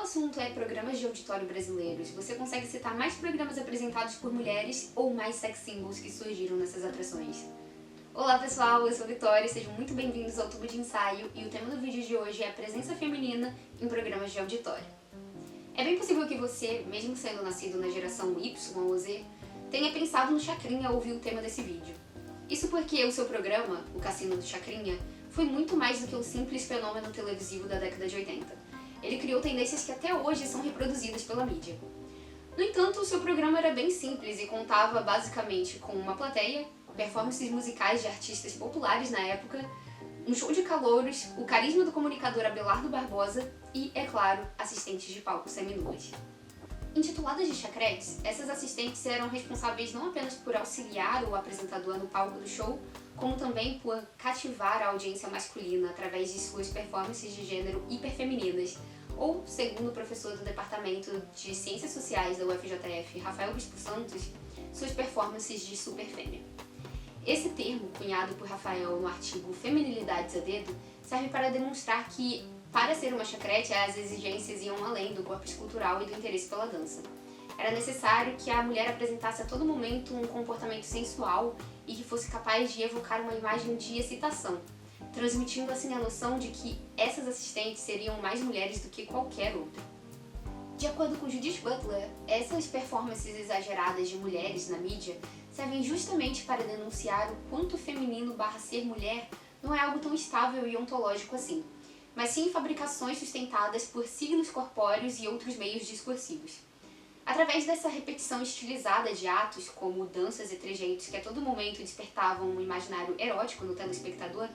assunto é programas de auditório brasileiros, você consegue citar mais programas apresentados por mulheres ou mais sex symbols que surgiram nessas atrações? Olá pessoal, eu sou Vitória, sejam muito bem-vindos ao Tubo de Ensaio e o tema do vídeo de hoje é a presença feminina em programas de auditório. É bem possível que você, mesmo sendo nascido na geração Y ou Z, tenha pensado no Chacrinha ao ouvir o tema desse vídeo. Isso porque o seu programa, o Cassino do Chacrinha, foi muito mais do que um simples fenômeno televisivo da década de 80. Ele criou tendências que até hoje são reproduzidas pela mídia. No entanto, o seu programa era bem simples e contava basicamente com uma plateia, performances musicais de artistas populares na época, um show de calouros, o carisma do comunicador Abelardo Barbosa e, é claro, assistentes de palco seminuas. Intituladas de chacretes, essas assistentes eram responsáveis não apenas por auxiliar o apresentador no palco do show, como também por cativar a audiência masculina através de suas performances de gênero hiperfemininas, ou, segundo o professor do Departamento de Ciências Sociais da UFJF, Rafael Bispo Santos, suas performances de superfêmea. Esse termo, cunhado por Rafael no artigo Feminilidades a Dedo, serve para demonstrar que, para ser uma chacrete, as exigências iam além do corpo escultural e do interesse pela dança. Era necessário que a mulher apresentasse a todo momento um comportamento sensual e que fosse capaz de evocar uma imagem de excitação, transmitindo assim a noção de que essas assistentes seriam mais mulheres do que qualquer outra. De acordo com Judith Butler, essas performances exageradas de mulheres na mídia servem justamente para denunciar o quanto feminino / ser mulher não é algo tão estável e ontológico assim, mas sim fabricações sustentadas por signos corpóreos e outros meios discursivos. Através dessa repetição estilizada de atos, como danças e trejeitos que a todo momento despertavam um imaginário erótico no telespectador,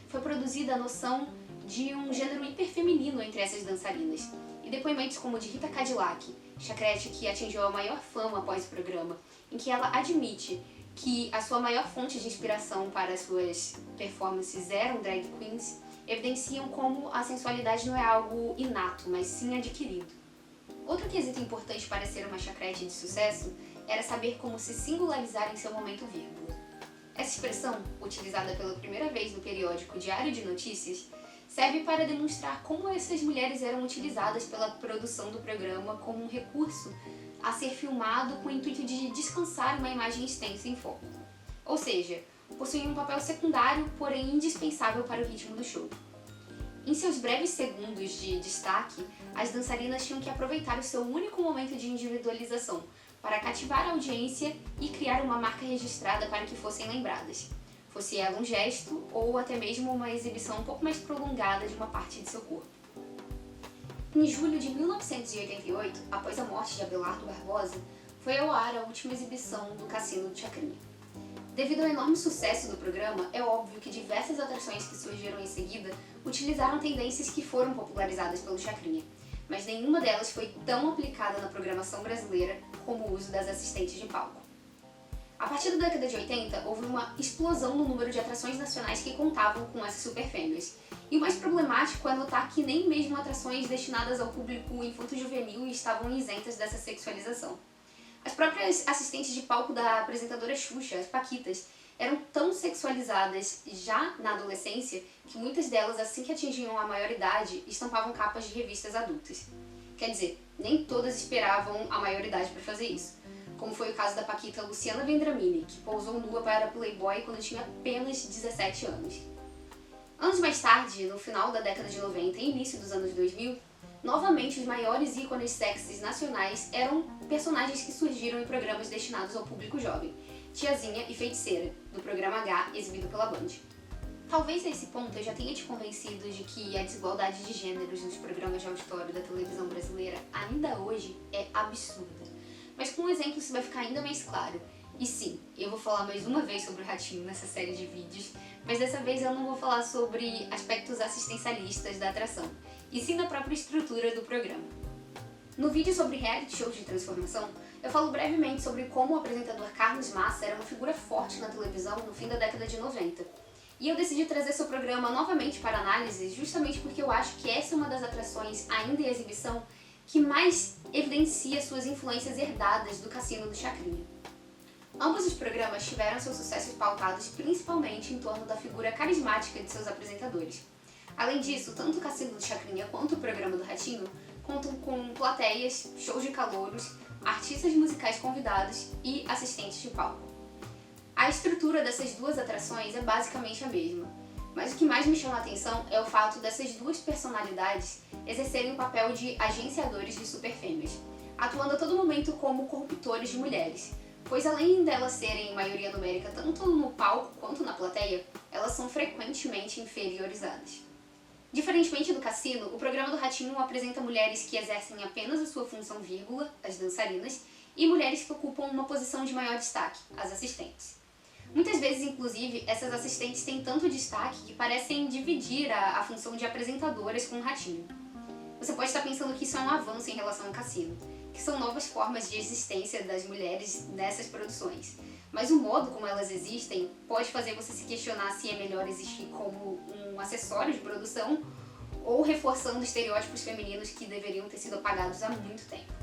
foi produzida a noção de um gênero hiperfeminino entre essas dançarinas, e depoimentos como o de Rita Cadillac, chacrete que atingiu a maior fama após o programa, em que ela admite que a sua maior fonte de inspiração para suas performances eram drag queens, evidenciam como a sensualidade não é algo inato, mas sim adquirido. Outro quesito importante para ser uma chacrete de sucesso era saber como se singularizar em seu momento vírgula. Essa expressão, utilizada pela primeira vez no periódico Diário de Notícias, serve para demonstrar como essas mulheres eram utilizadas pela produção do programa como um recurso a ser filmado com o intuito de descansar uma imagem extensa em foco. Ou seja, possuíam um papel secundário, porém indispensável para o ritmo do show. Em seus breves segundos de destaque, as dançarinas tinham que aproveitar o seu único momento de individualização para cativar a audiência e criar uma marca registrada para que fossem lembradas, fosse ela um gesto ou até mesmo uma exibição um pouco mais prolongada de uma parte de seu corpo. Em julho de 1988, após a morte de Abelardo Barbosa, foi ao ar a última exibição do Cassino do Chacrinha. Devido ao enorme sucesso do programa, é óbvio que diversas atrações que surgiram em seguida utilizaram tendências que foram popularizadas pelo Chacrinha, mas nenhuma delas foi tão aplicada na programação brasileira como o uso das assistentes de palco. A partir da década de 80, houve uma explosão no número de atrações nacionais que contavam com essas superfêmeas. E o mais problemático é notar que nem mesmo atrações destinadas ao público infanto-juvenil estavam isentas dessa sexualização. As próprias assistentes de palco da apresentadora Xuxa, as paquitas, eram tão sexualizadas já na adolescência que muitas delas, assim que atingiam a maioridade, estampavam capas de revistas adultas. Quer dizer, nem todas esperavam a maioridade para fazer isso, como foi o caso da paquita Luciana Vendramini, que pousou nua para Playboy quando tinha apenas 17 anos. Anos mais tarde, no final da década de 90 e início dos anos 2000, novamente os maiores ícones sexys nacionais eram personagens que surgiram em programas destinados ao público jovem, Tiazinha e Feiticeira, do programa H, exibido pela Band. Talvez a esse ponto eu já tenha te convencido de que a desigualdade de gêneros nos programas de auditório da televisão brasileira ainda hoje é absurda. Mas com um exemplo isso vai ficar ainda mais claro. E sim, eu vou falar mais uma vez sobre o Ratinho nessa série de vídeos, mas dessa vez eu não vou falar sobre aspectos assistencialistas da atração, e sim da própria estrutura do programa. No vídeo sobre reality shows de transformação, eu falo brevemente sobre como o apresentador Carlos Massa era uma figura forte na televisão no fim da década de 90. E eu decidi trazer seu programa novamente para análise justamente porque eu acho que essa é uma das atrações ainda em exibição que mais evidencia suas influências herdadas do Cassino do Chacrinha. Ambos os programas tiveram seus sucessos pautados principalmente em torno da figura carismática de seus apresentadores. Além disso, tanto o Cassino do Chacrinha quanto o programa do Ratinho contam com plateias, shows de calouros, artistas musicais convidados e assistentes de palco. A estrutura dessas duas atrações é basicamente a mesma, mas o que mais me chama a atenção é o fato dessas duas personalidades exercerem o papel de agenciadores de superfêmeas, atuando a todo momento como corruptores de mulheres, pois além delas serem maioria numérica tanto no palco quanto na plateia, elas são frequentemente inferiorizadas. Diferentemente do Cassino, o programa do Ratinho apresenta mulheres que exercem apenas a sua função vírgula, as dançarinas, e mulheres que ocupam uma posição de maior destaque, as assistentes. Muitas vezes, inclusive, essas assistentes têm tanto destaque que parecem dividir a função de apresentadoras com o Ratinho. Você pode estar pensando que isso é um avanço em relação ao Cassino, que são novas formas de existência das mulheres nessas produções. Mas o modo como elas existem pode fazer você se questionar se é melhor existir como um acessório de produção ou reforçando estereótipos femininos que deveriam ter sido apagados há muito tempo.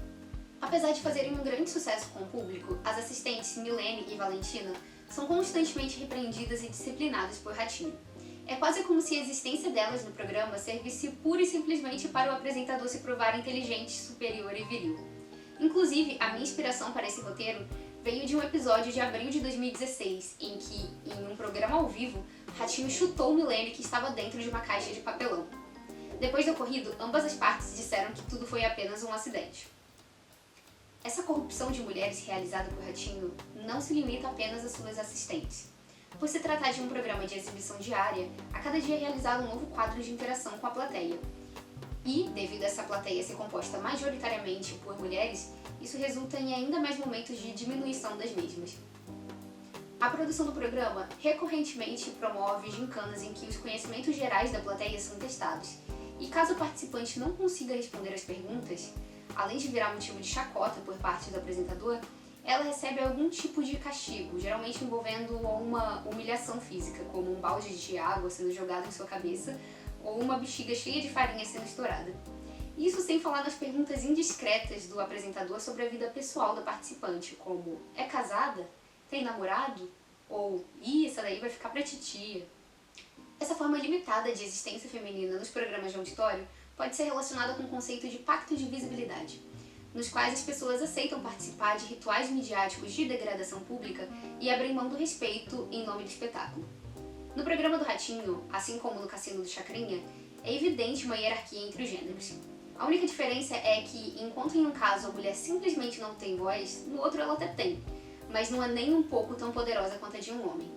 Apesar de fazerem um grande sucesso com o público, as assistentes Milene e Valentina são constantemente repreendidas e disciplinadas por Ratinho. É quase como se a existência delas no programa servisse pura e simplesmente para o apresentador se provar inteligente, superior e viril. Inclusive, a minha inspiração para esse roteiro veio de um episódio de abril de 2016, em que, em um programa ao vivo, Ratinho chutou Milene que estava dentro de uma caixa de papelão. Depois do ocorrido, ambas as partes disseram que tudo foi apenas um acidente. Essa corrupção de mulheres realizada por Ratinho não se limita apenas às suas assistentes. Por se tratar de um programa de exibição diária, a cada dia é realizado um novo quadro de interação com a plateia. E, devido a essa plateia ser composta majoritariamente por mulheres, isso resulta em ainda mais momentos de diminuição das mesmas. A produção do programa recorrentemente promove gincanas em que os conhecimentos gerais da plateia são testados, e caso o participante não consiga responder às perguntas, além de virar motivo de chacota por parte do apresentador, ela recebe algum tipo de castigo, geralmente envolvendo uma humilhação física, como um balde de água sendo jogado em sua cabeça ou uma bexiga cheia de farinha sendo estourada. Isso sem falar nas perguntas indiscretas do apresentador sobre a vida pessoal da participante, como: é casada? Tem namorado? Ou: ih, essa daí vai ficar pra titia. Essa forma limitada de existência feminina nos programas de auditório pode ser relacionada com o conceito de pacto de visibilidade, nos quais as pessoas aceitam participar de rituais midiáticos de degradação pública e abrem mão do respeito em nome do espetáculo. No programa do Ratinho, assim como no Cassino do Chacrinha, é evidente uma hierarquia entre os gêneros. A única diferença é que, enquanto em um caso a mulher simplesmente não tem voz, no outro ela até tem, mas não é nem um pouco tão poderosa quanto a de um homem.